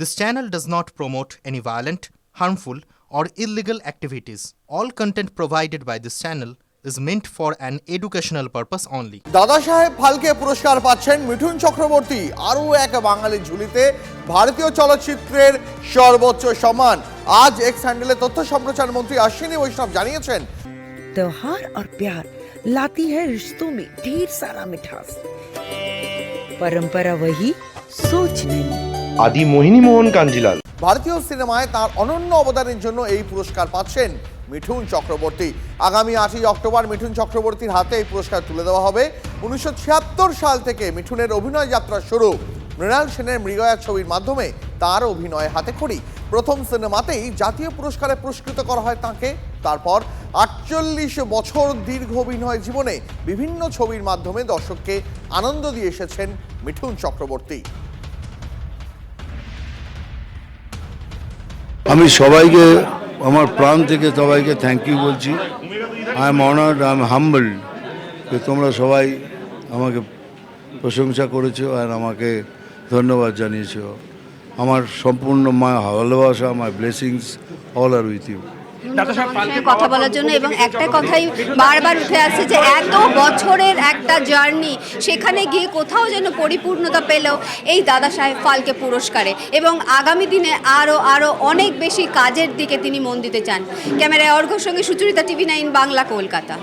This channel does not promote any violent, harmful, or illegal activities. All content provided by this channel is meant for an educational purpose only. দাদা সাহেব ফালকে পুরস্কার পাচ্ছেন মিঠুন চক্রবর্তী, আরও এক বাঙালির ঝুলিতে ভারতীয় চলচ্চিত্রের সর্বোচ্চ সম্মান। আজ এক্স হ্যান্ডেলে তথ্য সম্প্রচার মন্ত্রী অশ্বিনী বৈষ্ণব জানিয়েছেন, त्योहार और प्यार लाती है रिश्तों में ढेर सारा मिठास। परंपरा वही, सोच नहीं। আদি মোহিনী মোহন কাঞ্জিলাল। ভারতীয় সিনেমায় তার অনন্য অবদানের জন্য এই পুরস্কার পাচ্ছেন মিঠুন চক্রবর্তী। আগামী 8ই অক্টোবর মিঠুন চক্রবর্তীর হাতে এই পুরস্কার তুলে দেওয়া হবে। 1976 সাল থেকে মিঠুনের অভিনয় যাত্রা শুরু। মৃণাল সেনের মৃগয়া ছবির মাধ্যমে তার অভিনয় হাতে খড়ি। প্রথম সিনেমাতেই জাতীয় পুরস্কারে পুরস্কৃত করা হয় তাঁকে। তারপর 48 বছর দীর্ঘ অভিনয় জীবনে বিভিন্ন ছবির মাধ্যমে দর্শককে আনন্দ দিয়ে এসেছেন মিঠুন চক্রবর্তী। আমি সবাইকে আমার প্রাণ থেকে সবাইকে থ্যাংক ইউ বলছি। I am honoured, I am humbled যে তোমরা সবাই আমাকে প্রশংসা করেছো আর আমাকে ধন্যবাদ জানিয়েছো। আমার সম্পূর্ণ ভালোবাসা, my blessings all are with you. কথা বলার জন্য, এবং একটা কথাই বারবার উঠে আসছে যে এত বছরের একটা জার্নি, সেখানে গিয়ে কোথাও যেন পরিপূর্ণতা পেল এই দাদা সাহেব ফালকে পুরস্কারে, এবং আগামী দিনে আরও অনেক বেশি কাজের দিকে তিনি মন দিতে চান। ক্যামেরায় অর্ঘ্যর সঙ্গে সুচরিতা, TV9 বাংলা, কলকাতা।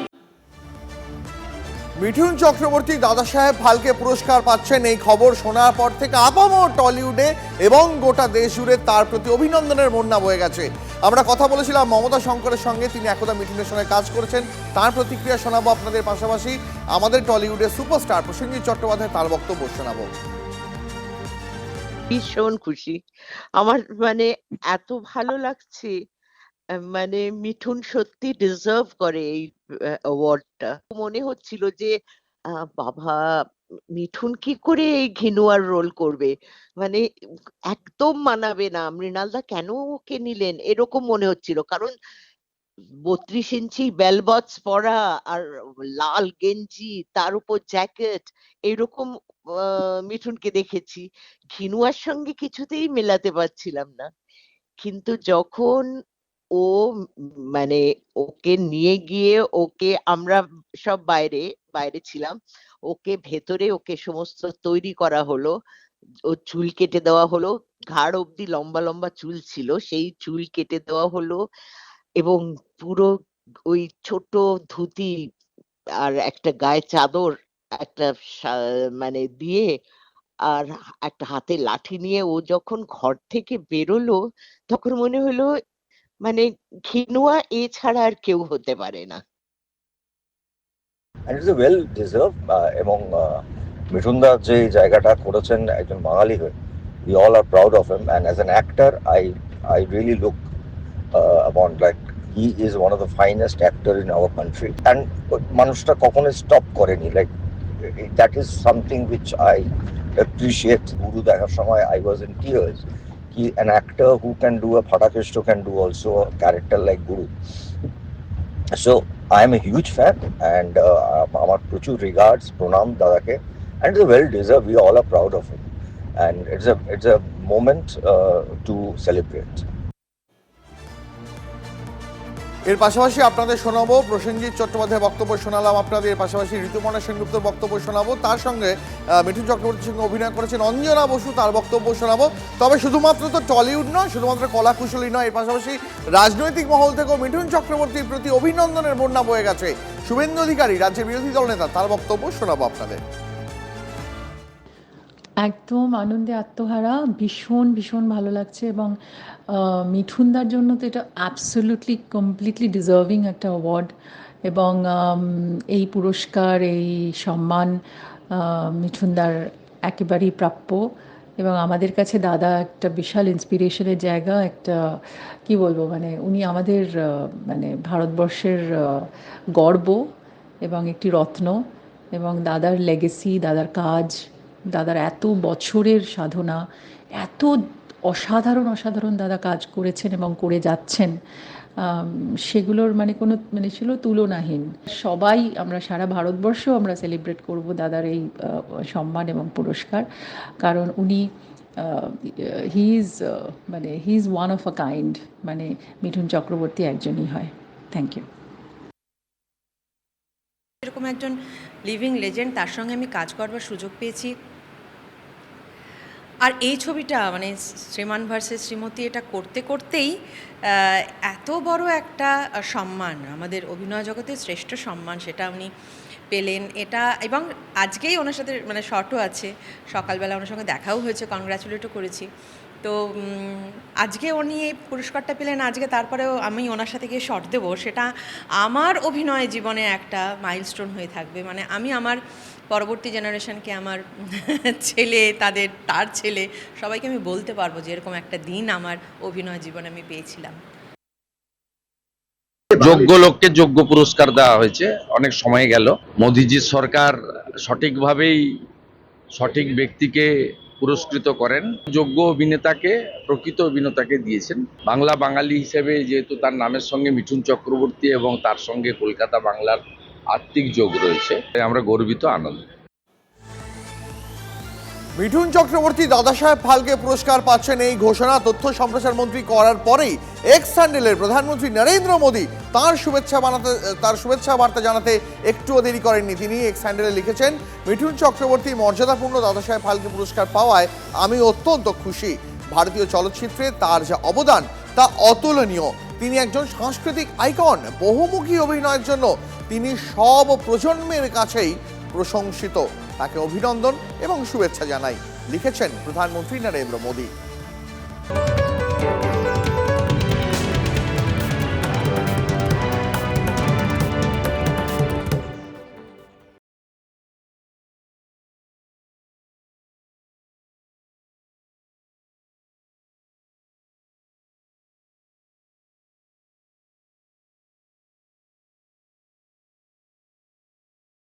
মিঠুন চক্রবর্তী দাদা সাহেব ফালকে পুরস্কার পাচ্ছেন, এই খবর শোনার পর থেকে আপামর টলিউডে এবং গোটা দেশ জুড়ে তার প্রতি অভিনন্দনের বন্যা বয়ে গেছে। আমরা কথা বলেছিলাম মমতা শঙ্করের সঙ্গে, তিনি একদা মিঠুনের সঙ্গে কাজ করেছেন, তার প্রতিক্রিয়া শোনাবো আপনাদের। পাশাপাশি আমাদের টলিউডের সুপারস্টার প্রসেনজিৎ চট্টোপাধ্যায় তার বক্তব্য শোনাবো। ভীষণ খুশি আমার, মানে এত ভালো লাগছে, মানে মিঠুন সত্যি ডিজার্ভ করে এই অ্যাওয়ার্ডটা। মনে হচ্ছিল যে বাবা মিঠুন কি করে এই ঘিনুয়ার রোল করবে, মানে একদম মানাবে না, মৃণালদা কেন ওকে নিলেন এরকম মনে হচ্ছিল। কারণ 32 ইঞ্চি বেলবটস পরা আর লাল গেঞ্জি, তার উপর জ্যাকেট, এরকম মিঠুনকে দেখেছি। ঘিনুয়ার সঙ্গে কিছুতেই মেলাতে পারছিলাম না। কিন্তু যখন ও মানে ওকে নিয়ে গিয়ে, ওকে আমরা সব বাইরে ছিলাম, ওকে ভেতরে ওকে সমস্ত তৈরি করা হলো, ও চুল কেটে দেওয়া হলো, ঘাড় অব্দি লম্বা লম্বা চুল ছিল, সেই চুল কেটে দেওয়া হলো, এবং পুরো ওই ছোট ধুতি আর একটা গায়ে চাদর একটা মানে দিয়ে, আর একটা হাতে লাঠি নিয়ে ও যখন ঘর থেকে বেরোলো, তখন মনে হলো মানে ঘিনুয়া এছাড়া আর কেউ হতে পারে না। and it's a well deserved এবং মিঠুনদা যে জায়গাটা করেছেন একজন বাঙালি হয়ে, we all are proud of him, and as an actor I really look upon like he is one of the finest actor in our country, and মানুষটা কখনো stop করেনি, like that is something which I appreciate. গুরু দেখার সময় I was in tears. An actor who can do a Phatakeshto can do also a character like Guru. So I am a huge fan, and আমার প্রচুর regards, pranam dadake, and it's a well deserved. We all are proud of him, and it's a moment to celebrate. এর পাশাপাশি আপনাদের শোনাবো প্রসেনজিৎ চট্টোপাধ্যায় বক্তব্য শোনালাম আপনাদের, এর পাশাপাশি ঋতুপর্ণা সেনগুপ্তর বক্তব্য শোনাবো, তার সঙ্গে মিঠুন চক্রবর্তীর সঙ্গে অভিনয় করেছেন অঞ্জনা বসু, তার বক্তব্য শোনাবো। তবে শুধুমাত্র তো টলিউড নয়, শুধুমাত্র কলাকুশলী নয়, এর পাশাপাশি রাজনৈতিক মহল থেকেও মিঠুন চক্রবর্তীর প্রতি অভিনন্দনের বন্যা বয়ে গেছে। শুভেন্দু অধিকারী, রাজ্যের বিরোধী দল নেতা, তার বক্তব্য শোনাবো আপনাদের। একদম আনন্দে আত্মহারা, ভীষণ ভীষণ ভালো লাগছে, এবং মিঠুনদার জন্য তো এটা অ্যাবসলিউটলি কমপ্লিটলি ডিজার্ভিং একটা অ্যাওয়ার্ড, এবং এই পুরস্কার, এই সম্মান মিঠুনদার একেবারেই প্রাপ্য। এবং আমাদের কাছে দাদা একটা বিশাল ইন্সপিরেশনের জায়গা, একটা কি বলবো, মানে উনি আমাদের মানে ভারতবর্ষের গর্ব এবং একটি রত্ন, এবং দাদার লেগেসি, দাদার কাজ, দাদার এত বছরের সাধনা, এত অসাধারণ অসাধারণ দাদা কাজ করেছেন এবং করে যাচ্ছেন, সেগুলোর মানে কোনো মানে ছিল তুলনাহীন। সবাই আমরা সারা ভারতবর্ষ আমরা সেলিব্রেট করব দাদার এই সম্মান এবং পুরস্কার, কারণ উনি হি ইজ মানে he is one of a kind, মানে মিঠুন চক্রবর্তী একজনই হয়। Thank you. এরকম একজন লিভিং লেজেন্ড, তার সঙ্গে আমি কাজ করবার সুযোগ পেয়েছি। আর এই ছবিটা মানে শ্রীমান ভার্সেস শ্রীমতী, এটা করতে করতেই এত বড় একটা সম্মান, আমাদের অভিনয় জগতের শ্রেষ্ঠ সম্মান, সেটা উনি পেলেন। এটা এবং আজকেই ওনার সাথে মানে শর্টও আছে, সকালবেলা ওনার সঙ্গে দেখাও হয়েছে, কংগ্রাচুলেটও করেছি। তো আজকে উনি এই পুরস্কারটা পেলেন, আজকে তারপরেও আমি ওনার সাথে গিয়ে শর্ট দেবো, সেটা আমার অভিনয় জীবনে একটা মাইলস্টোন হয়ে থাকবে। মানে আমি আমার পরবর্তী জেনারেশনকে, আমার ছেলে, তার ছেলে, সবাইকে আমি বলতে পারবো যে এরকম একটা দিন আমার অভিনয় জীবনে আমি পেয়েছিলাম। যোগ্য লোককে যোগ্য পুরস্কার দেওয়া হয়েছে, অনেক সময় গেল। মোদিজির সরকার সঠিকভাবেই সঠিক ব্যক্তিকে পুরস্কৃত করেন, যোগ্য অভিনেতাকে, প্রকৃত অভিনেতাকে দিয়েছেন। বাংলা বাঙালি হিসেবে যেহেতু তার নামের সঙ্গে মিঠুন চক্রবর্তী এবং তার সঙ্গে কলকাতা বাংলার আত্মিক যোগ রয়েছে, আমরা গর্বিত, আনন্দ। মিঠুন চক্রবর্তী দাদাসাহেব ফালকে পুরস্কার পাচ্ছেন, এই ঘোষণা তথ্য সম্প্রচার মন্ত্রী করার পরেই এক্স হ্যান্ডেলের প্রধানমন্ত্রী নরেন্দ্র মোদী তার শুভেচ্ছা বার্তা জানাতে একটুও দেরি করেননি। তিনি এক্স হ্যান্ডেলে লিখেছেন, মিঠুন চক্রবর্তী মর্যাদাপূর্ণ দাদাসাহেব ফালকে পুরস্কার পাওয়ায় আমি অত্যন্ত খুশি। ভারতীয় চলচ্চিত্রে তার যা অবদান তা অতুলনীয়। তিনি একজন সাংস্কৃতিক আইকন, বহুমুখী অভিনয়ের জন্য তিনি সব প্রজন্মের কাছেই প্রশংসিত। তাকে অভিনন্দন এবং শুভেচ্ছা জানাই, লিখেছেন প্রধানমন্ত্রী নরেন্দ্র মোদী।